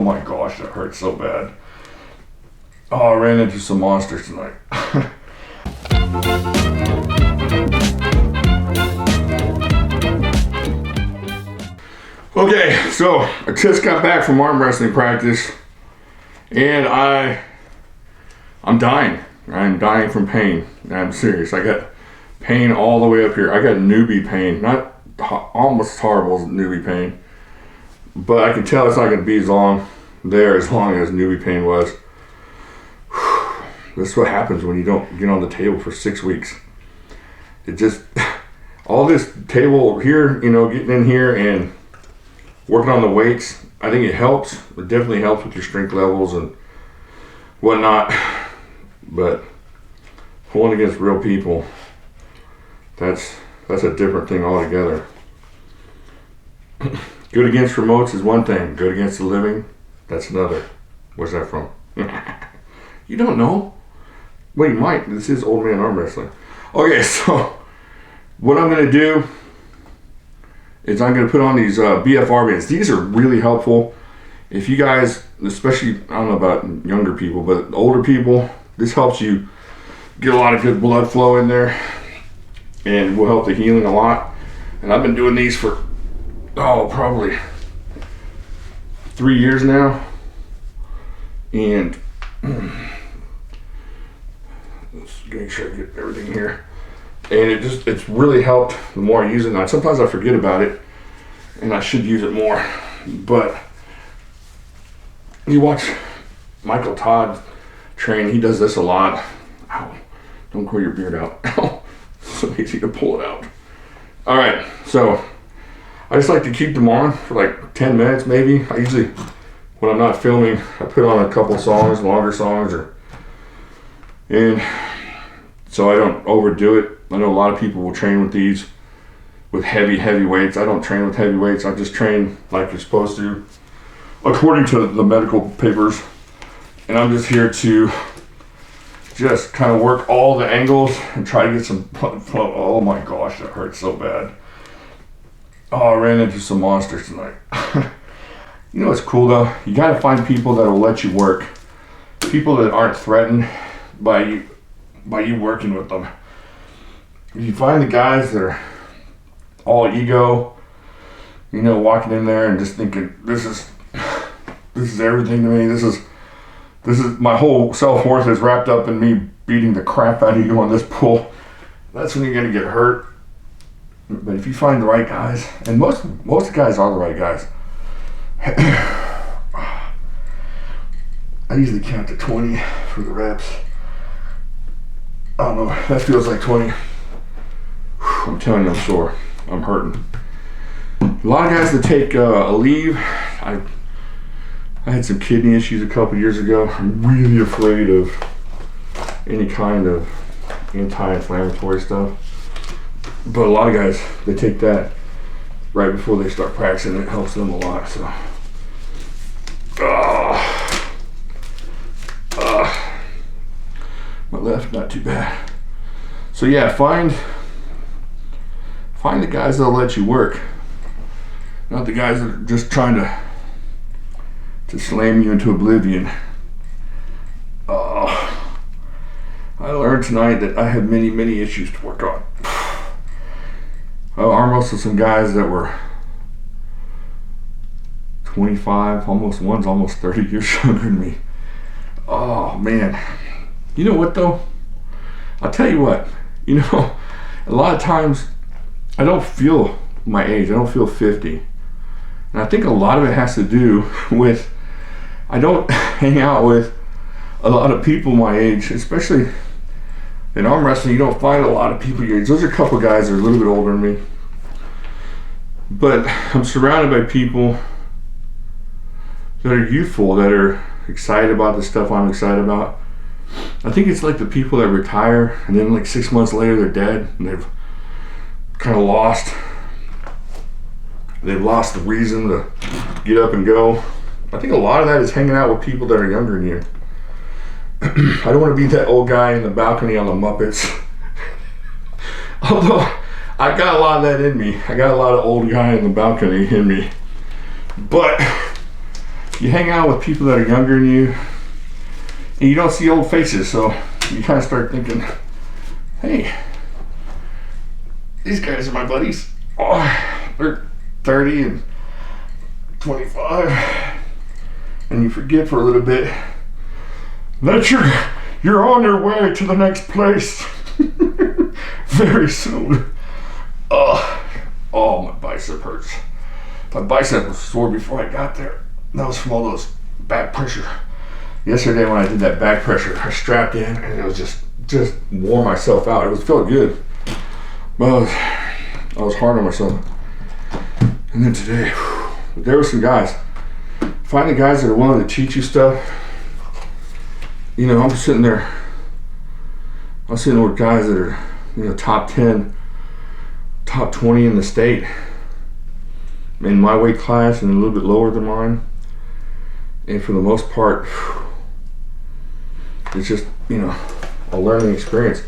Oh my gosh, that hurts so bad. Oh, I ran into some monsters tonight. Okay, so I just got back from arm wrestling practice and I'm dying. I'm dying from pain. I'm serious. I got pain all the way up here. I got newbie pain, not almost as horrible as newbie pain, but I can tell it's not going to be as long as newbie pain was. This is what happens when you don't get on the table for 6 weeks. It just, all this table here, getting in here and working on the weights, I think it helps. It definitely helps with your strength levels and whatnot. But pulling against real people, that's a different thing altogether. Good against remotes is one thing. Good against the living, that's another. Where's that from? You don't know? Well, you might. This is old man arm wrestling. Okay, so what I'm going to do is I'm going to put on these BFR bands. These are really helpful. If you guys, especially, I don't know about younger people, but older people, this helps you get a lot of good blood flow in there and will help the healing a lot. And I've been doing these for, probably 3 years now. And let's make sure I get everything here. And it's really helped the more I use it. Now, sometimes I forget about it and I should use it more. But you watch Michael Todd train, he does this a lot. Ow, don't grow your beard out. Ow, so easy to pull it out. All right, so I just like to keep them on for like 10 minutes maybe. I usually, when I'm not filming, I put on a couple songs, longer songs, and so I don't overdo it. I know a lot of people will train with these with heavy weights. I don't train with heavy weights. I just train like you're supposed to, according to the medical papers. And I'm just here to just kind of work all the angles and try to get some blood flow. Oh my gosh, that hurts so bad. Oh, I ran into some monsters tonight. You know what's cool though? You gotta find people that will let you work. People that aren't threatened by you working with them. If you find the guys that are all ego, walking in there and just thinking, this is everything to me. This is my whole self-worth is wrapped up in me beating the crap out of you on this pull. That's when you're gonna get hurt. But if you find the right guys, and most guys are the right guys. I usually count to 20 for the reps. I don't know, that feels like 20. I'm telling you, I'm sore. I'm hurting. A lot of guys that take a leave. I had some kidney issues a couple years ago. I'm really afraid of any kind of anti-inflammatory stuff. But a lot of guys, they take that right before they start practicing. It helps them a lot. So, my left, not too bad. So yeah, find the guys that'll let you work, not the guys that are just trying to slam you into oblivion. I learned tonight that I have many issues to work on. I arm wrestled some guys that were 25, one's almost 30 years younger than me. Oh man. You know what though? I'll tell you what, a lot of times I don't feel my age. I don't feel 50. And I think a lot of it has to do with I don't hang out with a lot of people my age, especially in arm wrestling. You don't find a lot of people your age. There's a couple guys that are a little bit older than me. But I'm surrounded by people that are youthful, that are excited about the stuff I'm excited about. I think it's like the people that retire and then like 6 months later they're dead and they've kind of lost the reason to get up and go. I think a lot of that is hanging out with people that are younger than you. I don't want to be that old guy in the balcony on the Muppets. Although I got a lot of that in me. I got a lot of old guy in the balcony in me. But you hang out with people that are younger than you, and you don't see old faces, so you kind of start thinking, hey, these guys are my buddies. Oh, they're 30 and 25, and you forget for a little bit that you're on your way to the next place very soon. Oh, my bicep hurts. My bicep was sore before I got there. That was from all those back pressure. Yesterday when I did that back pressure, I strapped in and it was just wore myself out. It felt good, but I was hard on myself. And then today, there were some guys. Find the guys that are willing to teach you stuff. You know, I'm sitting there with guys that are, you know, top 10, top 20 in the state in my weight class and a little bit lower than mine. And for the most part, it's just, you know, a learning experience.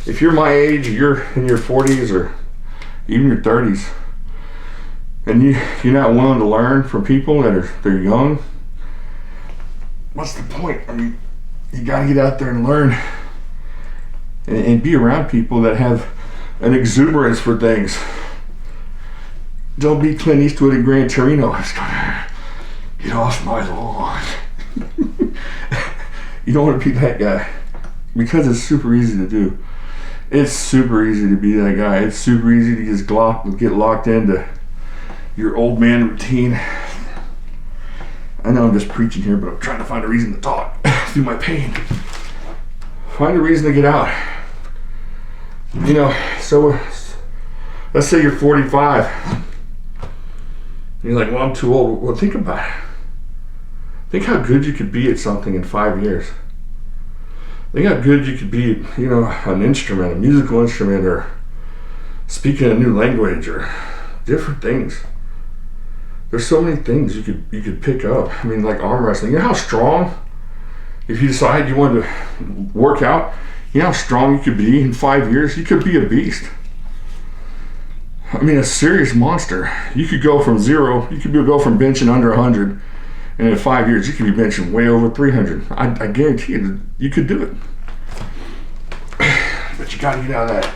If you're my age, you're in your 40s or even your 30s, and you're not willing to learn from people they're young, what's the point? I mean, you gotta get out there and learn and be around people that have an exuberance for things. Don't be Clint Eastwood and Gran Torino. It's gonna get off my lawn. You don't want to be that guy, because it's super easy to do. It's super easy to be that guy. It's super easy to just get locked into your old man routine. I know I'm just preaching here, but I'm trying to find a reason to talk through my pain. Find a reason to get out. You know, so let's say you're 45. You're like, well, I'm too old. Well, think about it. Think how good you could be at something in 5 years. Think how good you could be at, you know, an instrument, a musical instrument, or speaking a new language, or different things. There's so many things you could pick up. I mean, like arm wrestling. You know how strong, if you decide you want to work out, you know how strong you could be in 5 years? You could be a beast. I mean, a serious monster. You could go from zero, you could go from benching under 100, and in 5 years you could be benching way over 300. I guarantee you could do it. But you gotta get out of that.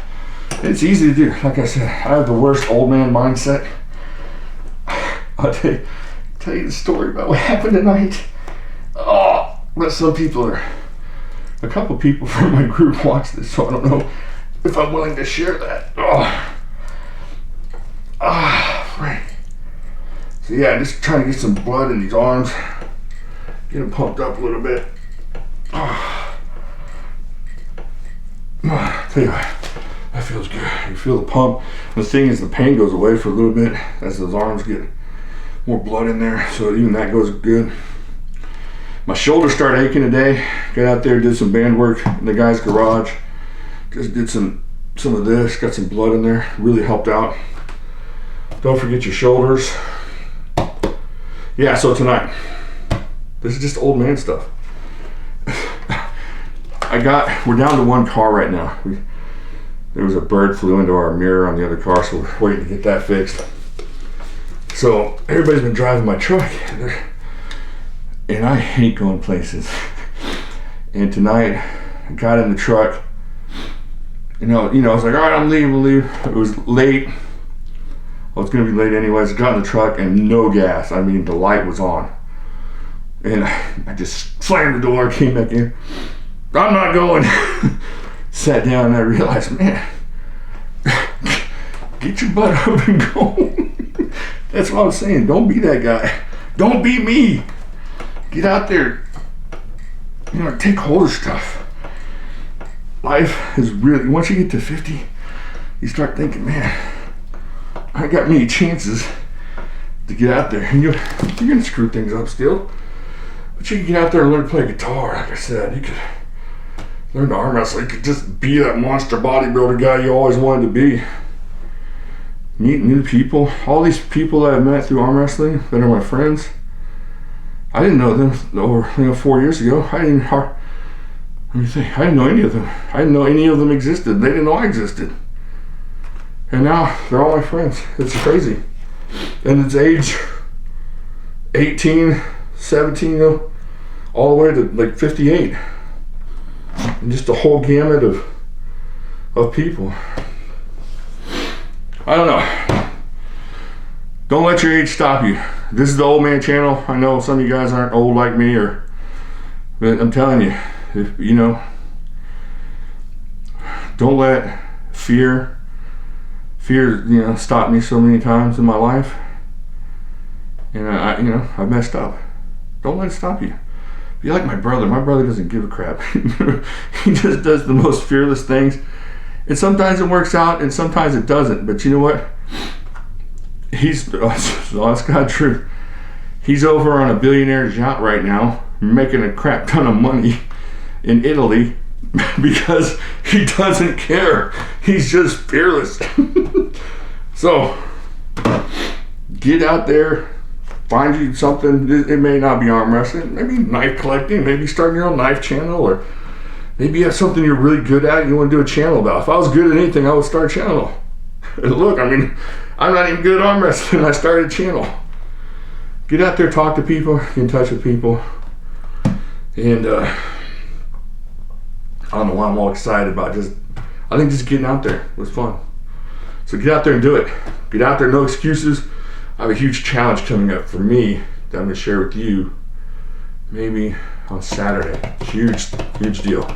It's easy to do. Like I said, I have the worst old man mindset. I'll tell you the story about what happened tonight. Oh, but a couple people from my group watch this, so I don't know if I'm willing to share that. Right. So yeah, just trying to get some blood in these arms, get them pumped up a little bit. Tell you what, that feels good. You feel the pump. The thing is, the pain goes away for a little bit as those arms get more blood in there, so even that goes good. My shoulders start aching today. Got out there, did some band work in the guy's garage. Just did some of this, got some blood in there, really helped out. Don't forget your shoulders. Yeah, so tonight, this is just old man stuff. We're down to one car right now. There was a bird flew into our mirror on the other car, so we're waiting to get that fixed. So everybody's been driving my truck, and I hate going places. And tonight, I got in the truck. You know, I was like, all right, I'm leaving. It was late. I was gonna be late anyways. Got in the truck and no gas. I mean, the light was on. And I just slammed the door, came back in. I'm not going. Sat down and I realized, man, get your butt up and go. That's what I was saying. Don't be that guy. Don't be me. Get out there. You know, take hold of stuff. Life is really, once you get to 50, you start thinking, man, I got many chances to get out there. And you're going to screw things up still. But you can get out there and learn to play guitar. Like I said, you could learn to arm wrestle. You could just be that monster bodybuilder guy you always wanted to be. Meet new people. All these people that I've met through arm wrestling that are my friends, I didn't know them over 4 years ago. I didn't know any of them. I didn't know any of them existed. They didn't know I existed. And now they're all my friends. It's crazy. And it's age 18 17, all the way to like 58. And just a whole gamut of people. I don't know. Don't let your age stop you. This is the Old Man Channel. I know some of you guys aren't old like me, but I'm telling you, don't let fear, stop me so many times in my life. And I messed up. Don't let it stop you. Be like my brother. My brother doesn't give a crap. He just does the most fearless things. And sometimes it works out and sometimes it doesn't. But you know what? That's God truth. He's over on a billionaire's yacht right now, making a crap ton of money in Italy because he doesn't care. He's just fearless. So, get out there. Find you something. It may not be arm wrestling, maybe knife collecting, maybe starting your own knife channel, or maybe you have something you're really good at and you want to do a channel about. If I was good at anything, I would start a channel. Look, I'm not even good at arm wrestling. I started a channel. Get out there, talk to people, get in touch with people. And I don't know why I'm all excited about I think just getting out there was fun. So get out there and do it. Get out there, no excuses. I have a huge challenge coming up for me that I'm going to share with you maybe on Saturday. Huge deal.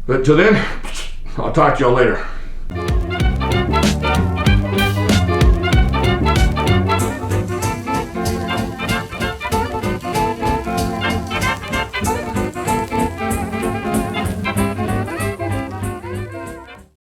But till then, I'll talk to y'all later.